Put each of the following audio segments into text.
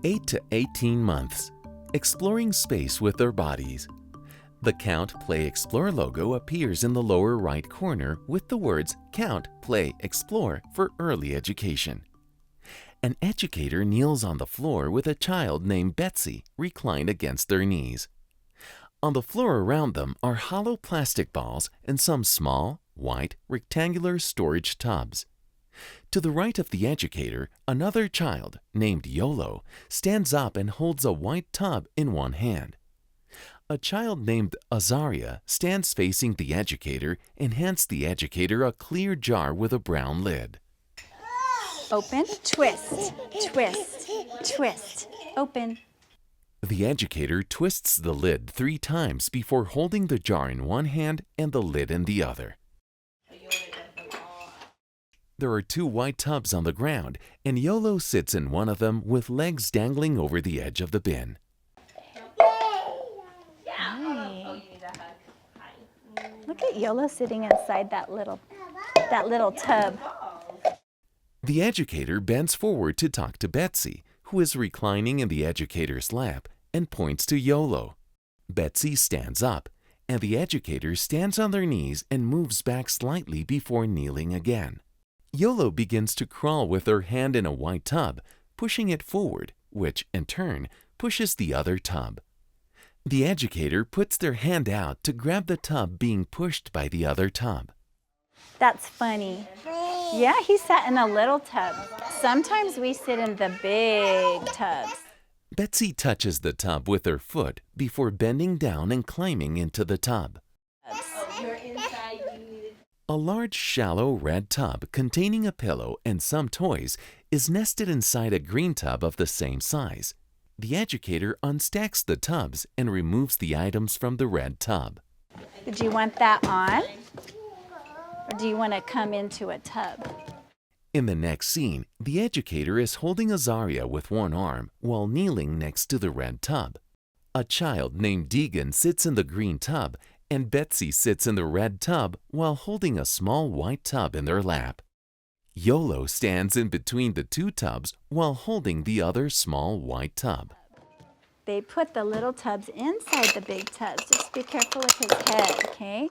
8 to 18 months, exploring space with their bodies. The Count, Play, Explore logo appears in the lower right corner with the words Count, Play, Explore for early education. An educator kneels on the floor with a child named Betsy reclined against their knees. On the floor around them are hollow plastic balls and some small, white, rectangular storage tubs. To the right of the educator, another child, named Yolo, stands up and holds a white tub in one hand. A child named Azaria stands facing the educator and hands the educator a clear jar with a brown lid. Open, twist, twist, twist, open. The educator twists the lid 3 times before holding the jar in one hand and the lid in the other. There are 2 white tubs on the ground, and Yolo sits in one of them with legs dangling over the edge of the bin. Look at Yolo sitting inside that little tub. The educator bends forward to talk to Betsy, who is reclining in the educator's lap, and points to Yolo. Betsy stands up, and the educator stands on their knees and moves back slightly before kneeling again. Yolo begins to crawl with her hand in a white tub, pushing it forward, which, in turn, pushes the other tub. The educator puts their hand out to grab the tub being pushed by the other tub. That's funny. Yeah, he sat in a little tub. Sometimes we sit in the big tubs. Betsy touches the tub with her foot before bending down and climbing into the tub. A large, shallow red tub containing a pillow and some toys is nested inside a green tub of the same size. The educator unstacks the tubs and removes the items from the red tub. Did you want that on? Or do you want to come into a tub? In the next scene, the educator is holding Azaria with one arm while kneeling next to the red tub. A child named Deegan sits in the green tub, and Betsy sits in the red tub while holding a small white tub in their lap. Yolo stands in between the 2 tubs while holding the other small white tub. They put the little tubs inside the big tubs. Just be careful with his head, okay?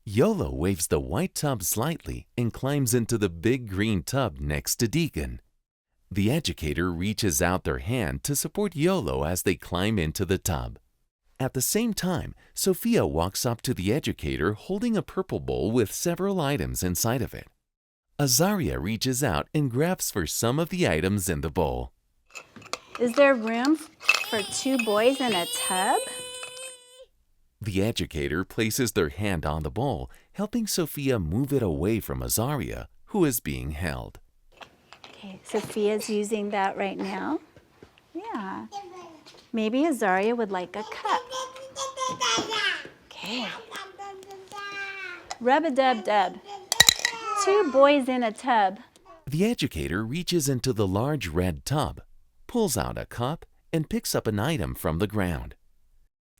Yolo waves the white tub slightly and climbs into the big green tub next to Deegan. The educator reaches out their hand to support Yolo as they climb into the tub. At the same time, Sophia walks up to the educator holding a purple bowl with several items inside of it. Azaria reaches out and grabs for some of the items in the bowl. Is there room for 2 boys in a tub? The educator places their hand on the bowl, helping Sophia move it away from Azaria, who is being held. Okay, Sophia's using that right now. Yeah. Maybe Azaria would like a cup. Okay. Rub-a-dub-dub. 2 boys in a tub. The educator reaches into the large red tub, pulls out a cup, and picks up an item from the ground.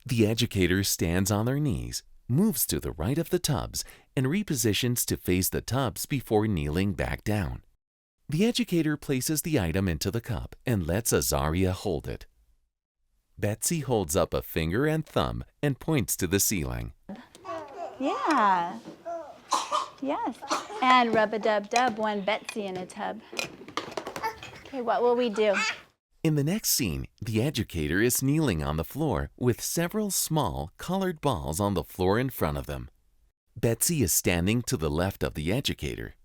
The educator stands on their knees, moves to the right of the tubs, and repositions to face the tubs before kneeling back down. The educator places the item into the cup and lets Azaria hold it. Betsy holds up a finger and thumb and points to the ceiling. Yeah. Yes. And rub-a-dub-dub, 1 Betsy in a tub. Okay, what will we do? In the next scene, the educator is kneeling on the floor with several small, colored balls on the floor in front of them. Betsy is standing to the left of the educator.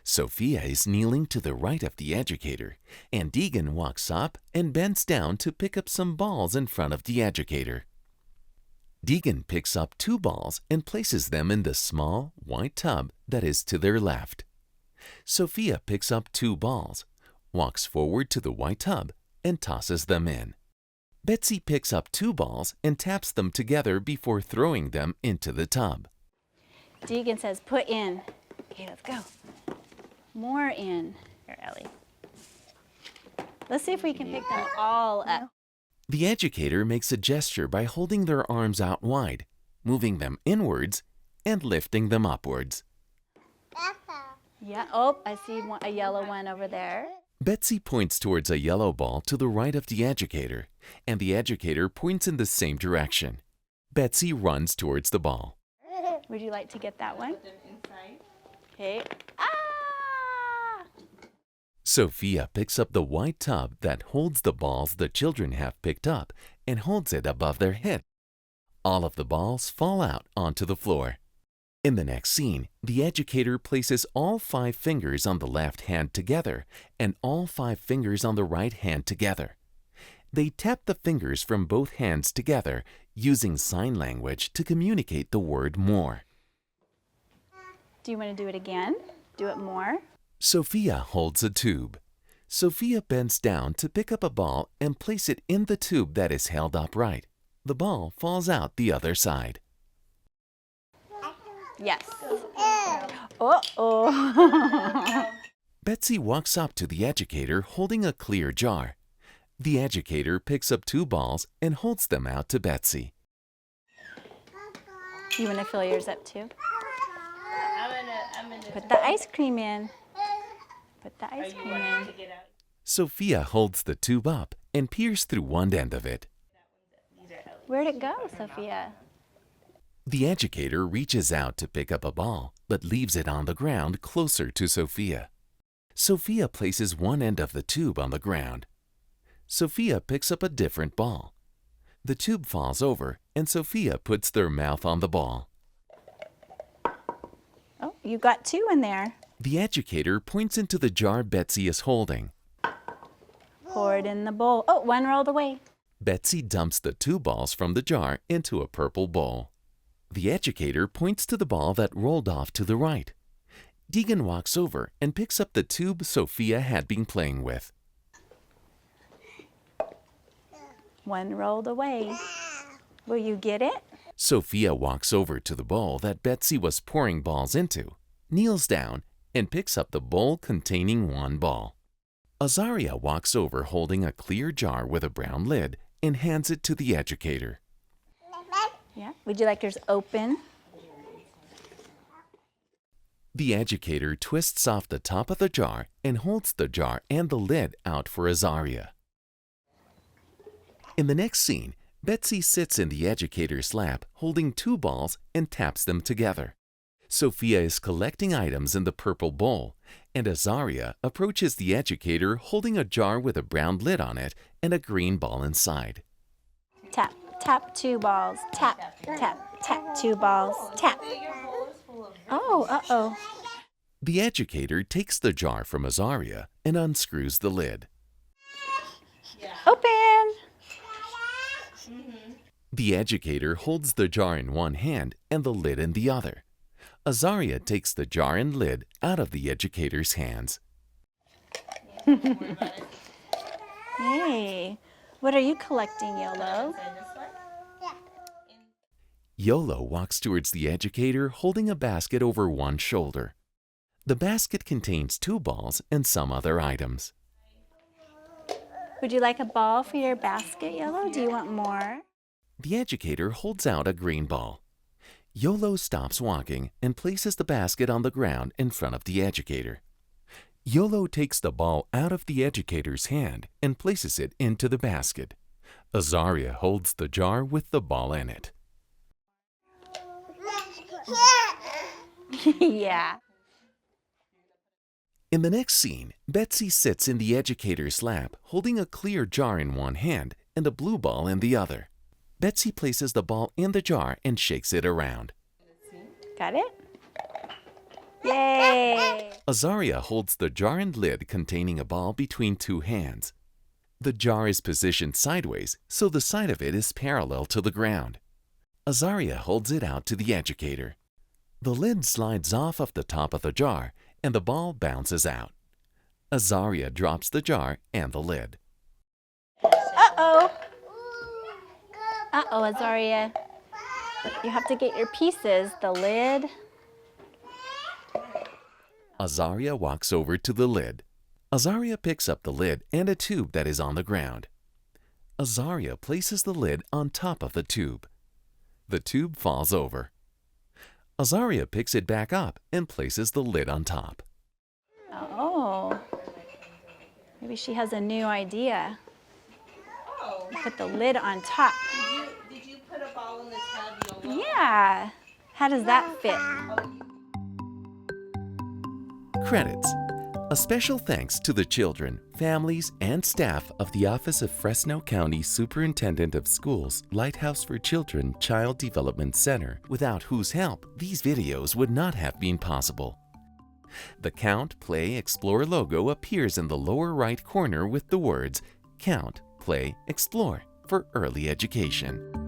Sophia is kneeling to the right of the educator, and Deegan walks up and bends down to pick up some balls in front of the educator. Deegan picks up 2 balls and places them in the small, white tub that is to their left. Sophia picks up 2 balls, walks forward to the white tub, and tosses them in. Betsy picks up 2 balls and taps them together before throwing them into the tub. Deegan says, put in. Okay, let's go. More in. Here, Ellie. Let's see if we can pick them all up. The educator makes a gesture by holding their arms out wide, moving them inwards, and lifting them upwards. Yeah, oh, I see a yellow one over there. Betsy points towards a yellow ball to the right of the educator, and the educator points in the same direction. Betsy runs towards the ball. Would you like to get that one? Okay. Ah! Sophia picks up the white tub that holds the balls the children have picked up and holds it above their head. All of the balls fall out onto the floor. In the next scene, the educator places all 5 fingers on the left hand together and all 5 fingers on the right hand together. They tap the fingers from both hands together using sign language to communicate the word more. Do you want to do it again? Do it more? Sophia holds a tube. Sophia bends down to pick up a ball and place it in the tube that is held upright. The ball falls out the other side. Yes. Uh-oh. Betsy walks up to the educator holding a clear jar. The educator picks up 2 balls and holds them out to Betsy. You want to fill yours up too? Put the ice cream in. Put the ice cream in. Sophia holds the tube up and peers through one end of it. Where'd it go, Sophia? The educator reaches out to pick up a ball, but leaves it on the ground closer to Sophia. Sophia places one end of the tube on the ground. Sophia picks up a different ball. The tube falls over, and Sophia puts their mouth on the ball. Oh, you got 2 in there. The educator points into the jar Betsy is holding. Pour it in the bowl. Oh, one rolled away. Betsy dumps the 2 balls from the jar into a purple bowl. The educator points to the ball that rolled off to the right. Deegan walks over and picks up the tube Sophia had been playing with. One rolled away. Will you get it? Sophia walks over to the bowl that Betsy was pouring balls into, kneels down, and picks up the bowl containing 1 ball. Azaria walks over holding a clear jar with a brown lid and hands it to the educator. Yeah. Would you like yours open? The educator twists off the top of the jar and holds the jar and the lid out for Azaria. In the next scene, Betsy sits in the educator's lap holding 2 balls and taps them together. Sophia is collecting items in the purple bowl, and Azaria approaches the educator holding a jar with a brown lid on it and a green ball inside. Tap, tap 2 balls. Tap, tap, tap 2 balls. Tap. Oh, uh-oh. The educator takes the jar from Azaria and unscrews the lid. Open. The educator holds the jar in one hand and the lid in the other. Azaria takes the jar and lid out of the educator's hands. Hey, what are you collecting, Yolo? Yolo walks towards the educator holding a basket over one shoulder. The basket contains 2 balls and some other items. Would you like a ball for your basket, Yolo? Do you want more? The educator holds out a green ball. Yolo stops walking and places the basket on the ground in front of the educator. Yolo takes the ball out of the educator's hand and places it into the basket. Azaria holds the jar with the ball in it. Yeah. In the next scene, Betsy sits in the educator's lap holding a clear jar in one hand and a blue ball in the other. Betsy places the ball in the jar and shakes it around. Got it? Yay! Azaria holds the jar and lid containing a ball between 2 hands. The jar is positioned sideways, so the side of it is parallel to the ground. Azaria holds it out to the educator. The lid slides off of the top of the jar, and the ball bounces out. Azaria drops the jar and the lid. Uh-oh. Uh-oh, Azaria. You have to get your pieces, the lid. Azaria walks over to the lid. Azaria picks up the lid and a tube that is on the ground. Azaria places the lid on top of the tube. The tube falls over. Azaria picks it back up and places the lid on top. Oh. Maybe she has a new idea. Oh, Put the lid on top. did you put a ball in the tub? You'll Yeah. How does that fit? Credits. A special thanks to the children, families, and staff of the Office of Fresno County Superintendent of Schools Lighthouse for Children Child Development Center, without whose help these videos would not have been possible. The Count, Play, Explore logo appears in the lower right corner with the words Count, Play, Explore for early education.